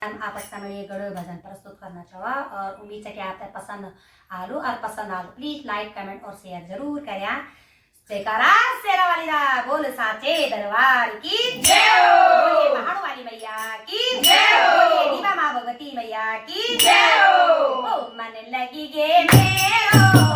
हम आपस में ये गढ़ भजन प्रस्तुत करना चाहा और उम्मीद है कि आपको पसंद आलू और पसंद आलू प्लीज लाइक कमेंट और शेयर जरूर करें। जयकारा शेरा वाली दा बोल साचे दरबार की जय हो, बोलिए पहाड़ों वाली मैया की जय हो, बोलिए दीवा माँ भगवती मैया की जय हो। ओ मन लगी गे मेरो